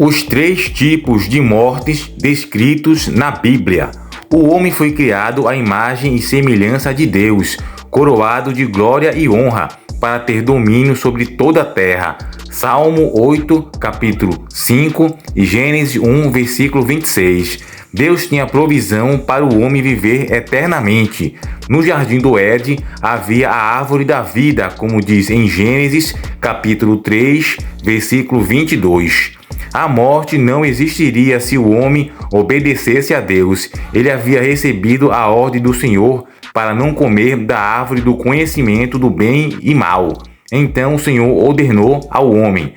Os três tipos de mortes descritos na Bíblia. O homem foi criado à imagem e semelhança de Deus, coroado de glória e honra, para ter domínio sobre toda a terra. Salmo 8, capítulo 5 e Gênesis 1, versículo 26. Deus tinha provisão para o homem viver eternamente. No jardim do Éden havia a árvore da vida, como diz em Gênesis, capítulo 3, versículo 22. A morte não existiria se o homem obedecesse a Deus. Ele havia recebido a ordem do Senhor para não comer da árvore do conhecimento do bem e mal. Então o Senhor ordenou ao homem: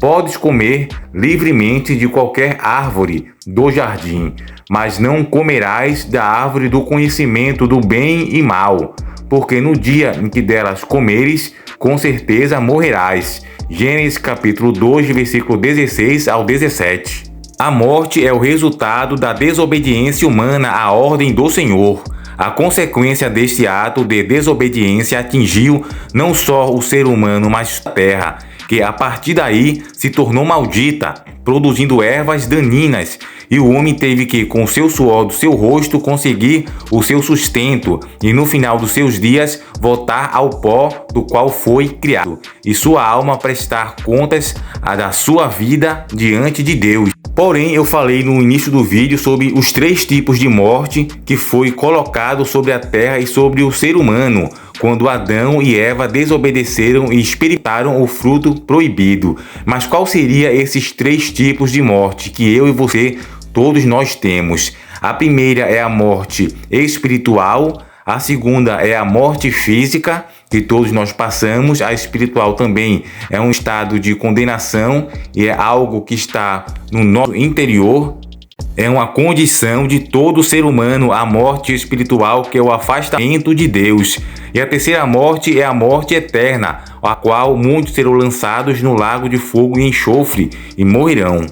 podes comer livremente de qualquer árvore do jardim, mas não comerás da árvore do conhecimento do bem e mal, porque no dia em que delas comeres, com certeza morrerás. Gênesis capítulo 2, versículo 16 ao 17. A morte é o resultado da desobediência humana à ordem do Senhor. A consequência deste ato de desobediência atingiu não só o ser humano, mas a terra, que a partir daí se tornou maldita, produzindo ervas daninhas, e o homem teve que, com o seu suor do seu rosto, conseguir o seu sustento, e no final dos seus dias voltar ao pó do qual foi criado, e sua alma prestar contas da sua vida diante de Deus. Porém, eu falei no início do vídeo sobre os três tipos de morte que foi colocado sobre a terra e sobre o ser humano, quando Adão e Eva desobedeceram e experimentaram o fruto proibido. Mas qual seria esses três tipos de morte que eu e você, todos nós temos? A primeira é a morte espiritual, a segunda é a morte física, que todos nós passamos. A espiritual também é um estado de condenação e é algo que está no nosso interior. É uma condição de todo ser humano, a morte espiritual, que é o afastamento de Deus. E a terceira morte é a morte eterna, a qual muitos serão lançados no lago de fogo e enxofre e morrerão.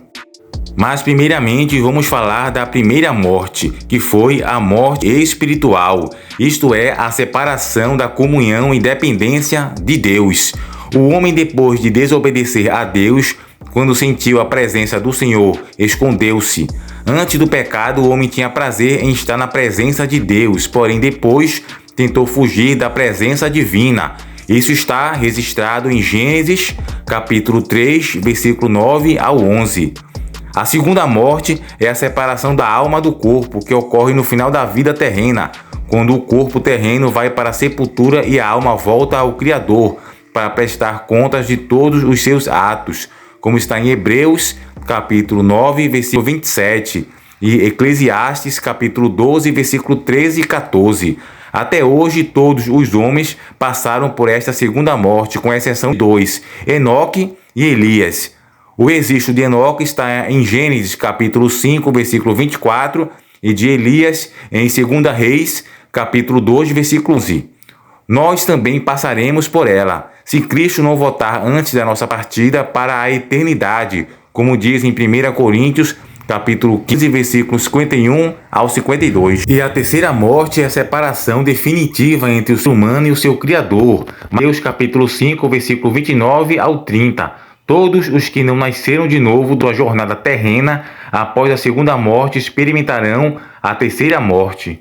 Mas primeiramente vamos falar da primeira morte, que foi a morte espiritual, isto é, a separação da comunhão e dependência de Deus. O homem, depois de desobedecer a Deus, quando sentiu a presença do Senhor, escondeu-se. Antes do pecado, o homem tinha prazer em estar na presença de Deus, porém depois tentou fugir da presença divina. Isso está registrado em Gênesis, capítulo 3, versículo 9 ao 11. A segunda morte é a separação da alma do corpo, que ocorre no final da vida terrena, quando o corpo terreno vai para a sepultura e a alma volta ao Criador para prestar contas de todos os seus atos, como está em Hebreus, capítulo 9, versículo 27, e Eclesiastes, capítulo 12, versículo 13 e 14. Até hoje, todos os homens passaram por esta segunda morte, com exceção de dois, Enoque e Elias. O registro de Enoque está em Gênesis, capítulo 5, versículo 24, e de Elias em 2 Reis, capítulo 2, versículo 11. Nós também passaremos por ela, se Cristo não voltar antes da nossa partida para a eternidade, como diz em 1 Coríntios, capítulo 15, versículos 51 ao 52. E a terceira morte é a separação definitiva entre o ser humano e o seu Criador. Mateus, capítulo 5, versículo 29 ao 30. Todos os que não nasceram de novo da jornada terrena, após a segunda morte, experimentarão a terceira morte.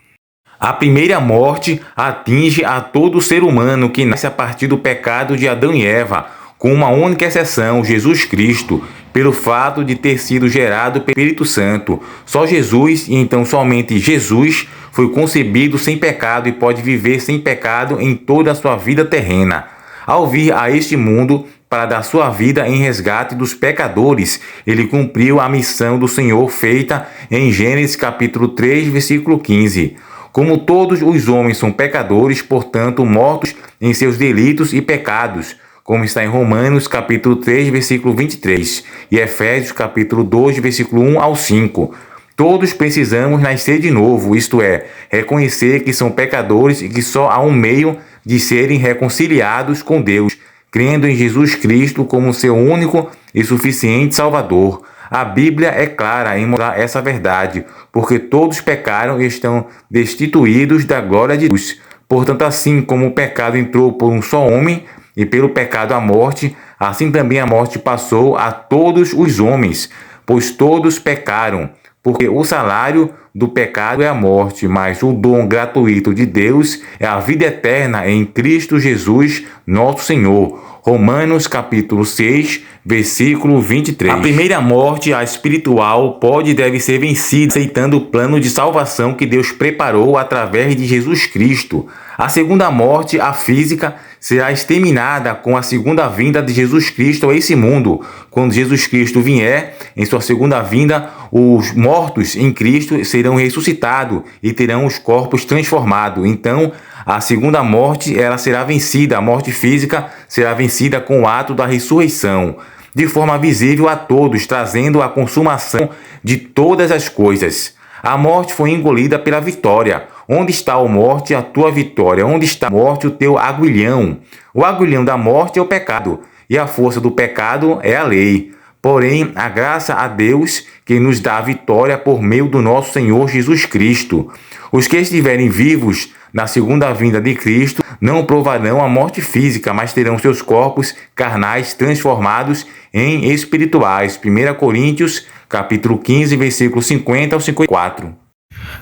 A primeira morte atinge a todo ser humano que nasce a partir do pecado de Adão e Eva, com uma única exceção, Jesus Cristo, pelo fato de ter sido gerado pelo Espírito Santo. Só Jesus, e então somente Jesus, foi concebido sem pecado e pode viver sem pecado em toda a sua vida terrena. Ao vir a este mundo para dar sua vida em resgate dos pecadores, ele cumpriu a missão do Senhor feita em Gênesis capítulo 3, versículo 15. Como todos os homens são pecadores, portanto, mortos em seus delitos e pecados, como está em Romanos capítulo 3, versículo 23, e Efésios capítulo 2, versículo 1 ao 5. Todos precisamos nascer de novo, isto é, reconhecer que são pecadores e que só há um meio de serem reconciliados com Deus, crendo em Jesus Cristo como seu único e suficiente Salvador. A Bíblia é clara em mostrar essa verdade, porque todos pecaram e estão destituídos da glória de Deus. Portanto, assim como o pecado entrou por um só homem, e pelo pecado a morte, assim também a morte passou a todos os homens, pois todos pecaram. Porque o salário do pecado é a morte, mas o dom gratuito de Deus é a vida eterna em Cristo Jesus, nosso Senhor. Romanos capítulo 6, versículo 23. A primeira morte, a espiritual, pode e deve ser vencida aceitando o plano de salvação que Deus preparou através de Jesus Cristo. A segunda morte, a física, será exterminada com a segunda vinda de Jesus Cristo a esse mundo. Quando Jesus Cristo vier, em sua segunda vinda, os mortos em Cristo serão ressuscitados e terão os corpos transformados. Então, a segunda morte, ela será vencida, a morte física será vencida com o ato da ressurreição, de forma visível a todos, trazendo a consumação de todas as coisas. A morte foi engolida pela vitória. Onde está, ó morte, a tua vitória? Onde está, morte, o teu aguilhão? O aguilhão da morte é o pecado, e a força do pecado é a lei. Porém, a graça a Deus que nos dá a vitória por meio do nosso Senhor Jesus Cristo. Os que estiverem vivos na segunda vinda de Cristo não provarão a morte física, mas terão seus corpos carnais transformados em espirituais. 1 Coríntios, capítulo 15, versículo 50 ao 54.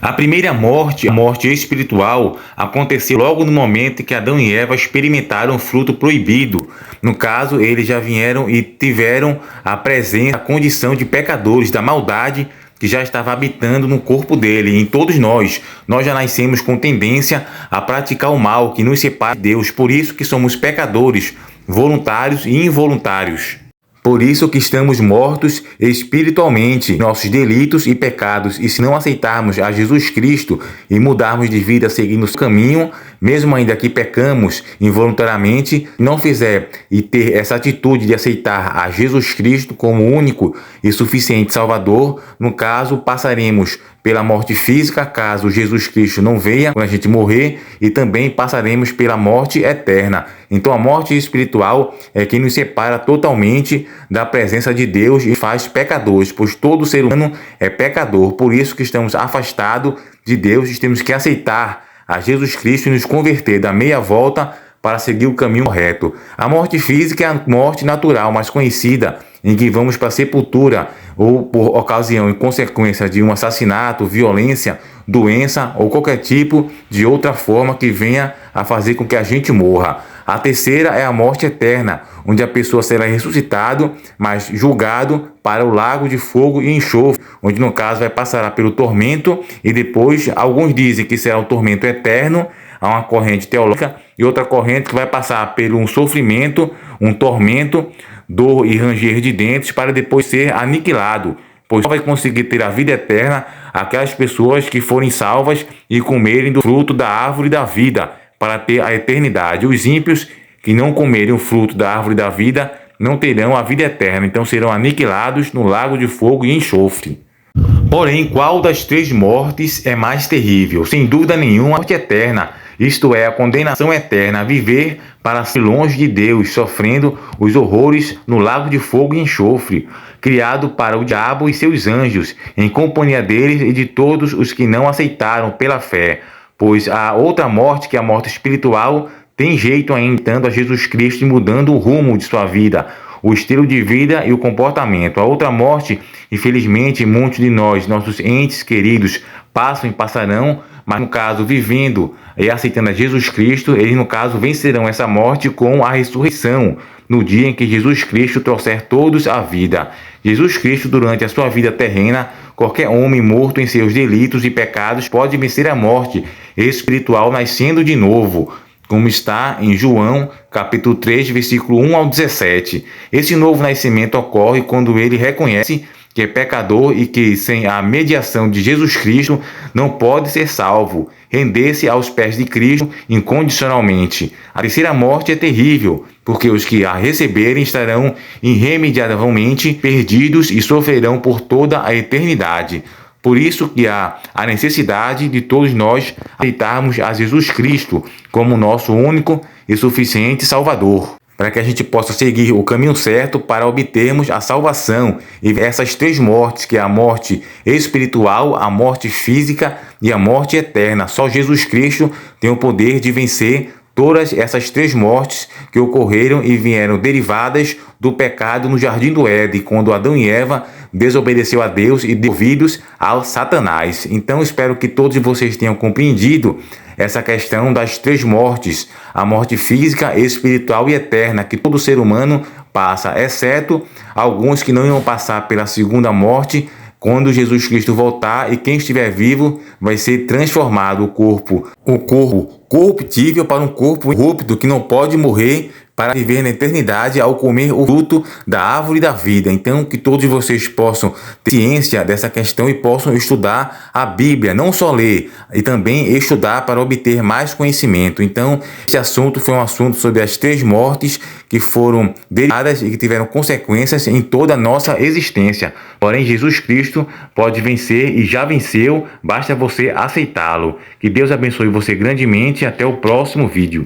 A primeira morte, a morte espiritual, aconteceu logo no momento em que Adão e Eva experimentaram o fruto proibido. No caso, eles já vieram e tiveram a presença, a condição de pecadores, da maldade que já estava habitando no corpo dele, em todos nós. Nós já nascemos com tendência a praticar o mal, que nos separa de Deus. Por isso que somos pecadores, voluntários e involuntários. Por isso que estamos mortos espiritualmente, nossos delitos e pecados, e se não aceitarmos a Jesus Cristo e mudarmos de vida seguindo o caminho, mesmo ainda que pecamos involuntariamente, não fizer e ter essa atitude de aceitar a Jesus Cristo como único e suficiente Salvador, no caso, passaremos pela morte física, caso Jesus Cristo não venha, quando a gente morrer, e também passaremos pela morte eterna. Então a morte espiritual é que nos separa totalmente da presença de Deus e faz pecadores, pois todo ser humano é pecador. Por isso que estamos afastados de Deus e temos que aceitar a Jesus Cristo e nos converter da meia volta para seguir o caminho correto. A morte física é a morte natural, mais conhecida, em que vamos para a sepultura, ou por ocasião e consequência de um assassinato, violência, doença ou qualquer tipo de outra forma que venha a fazer com que a gente morra. A terceira é a morte eterna, onde a pessoa será ressuscitado, mas julgado para o lago de fogo e enxofre, onde no caso vai passar pelo tormento e depois alguns dizem que será o tormento eterno. Há uma corrente teológica e outra corrente que vai passar por um sofrimento, um tormento, dor e ranger de dentes para depois ser aniquilado, pois só vai conseguir ter a vida eterna aquelas pessoas que forem salvas e comerem do fruto da árvore da vida para ter a eternidade. Os ímpios que não comerem o fruto da árvore da vida não terão a vida eterna, então serão aniquilados no lago de fogo e enxofre. Porém, qual das três mortes é mais terrível? Sem dúvida nenhuma, a morte eterna, isto é, a condenação eterna, a viver para ser longe de Deus, sofrendo os horrores no lago de fogo e enxofre, criado para o diabo e seus anjos, em companhia deles e de todos os que não aceitaram pela fé. Pois a outra morte, que é a morte espiritual, tem jeito ainda imitando a Jesus Cristo e mudando o rumo de sua vida, o estilo de vida e o comportamento. A outra morte, infelizmente, muitos de nós, nossos entes queridos, passam e passarão, mas no caso, vivendo e aceitando a Jesus Cristo, eles no caso vencerão essa morte com a ressurreição, no dia em que Jesus Cristo trouxer todos à vida. Jesus Cristo, durante a sua vida terrena, qualquer homem morto em seus delitos e pecados pode vencer a morte espiritual nascendo de novo, como está em João, capítulo 3, versículo 1 ao 17. Esse novo nascimento ocorre quando ele reconhece que é pecador e que, sem a mediação de Jesus Cristo, não pode ser salvo. Render-se aos pés de Cristo incondicionalmente. A terceira morte é terrível, porque os que a receberem estarão irremediavelmente perdidos e sofrerão por toda a eternidade. Por isso que há a necessidade de todos nós aceitarmos a Jesus Cristo como nosso único e suficiente Salvador, para que a gente possa seguir o caminho certo para obtermos a salvação e essas três mortes, que é a morte espiritual, a morte física e a morte eterna. Só Jesus Cristo tem o poder de vencer todas essas três mortes que ocorreram e vieram derivadas do pecado no Jardim do Éden, quando Adão e Eva desobedeceu a Deus e deu ouvidos ao Satanás. Então espero que todos vocês tenham compreendido essa questão das três mortes, a morte física, espiritual e eterna, que todo ser humano passa, exceto alguns que não irão passar pela segunda morte, quando Jesus Cristo voltar, e quem estiver vivo vai ser transformado o corpo corruptível para um corpo corrupto que não pode morrer, para viver na eternidade ao comer o fruto da árvore da vida. Então, que todos vocês possam ter ciência dessa questão e possam estudar a Bíblia, não só ler, e também estudar para obter mais conhecimento. Então, esse assunto foi um assunto sobre as três mortes que foram derivadas e que tiveram consequências em toda a nossa existência. Porém, Jesus Cristo pode vencer e já venceu, basta você aceitá-lo. Que Deus abençoe você grandemente. Até o próximo vídeo.